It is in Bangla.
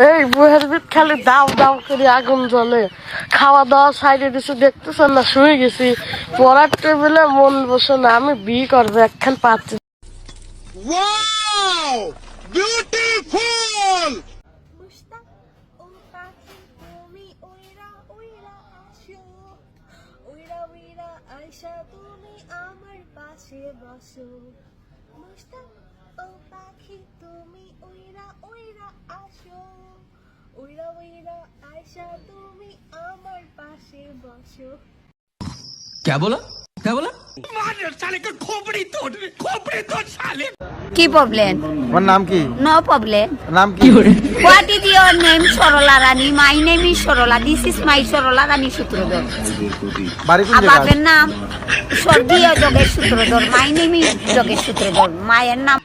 এই বুয়ের ভিত খালি দাও দাও করে আগুন জ্বলে, খাওয়া দাওয়া সাইডে দিছে দেখতেছেন না, শুয়ে গেছি, পড়ার টেবিলে মন বসে না, আমি বিয়ে করবো একখান পাচ্ছি। Wow! Beautiful! মুস্তাক ও পাখি তুমি উইরা উইরা আসো, উইরা উইরা আয়শা তুমি আমার পাশে বসো। মুস্তাক ও পাখি তুমি উইরা উইরা আসো, উইরা উইরা আয়শা তুমি আমার পাশে বসো। क्या बोला क्या बोला? কি প্রবলেম? তোমার নাম কি? No problem. নাম কি? What is your name? Sarala Rani. My name is Sarala. This is my Sarala Rani Sutradhar. বাড়ি কোন আর জায়গা? বাপের নাম স্বর্গীয় Jogesh Sutradhar. My name is Jogesh Sutradhar. মায়ের নাম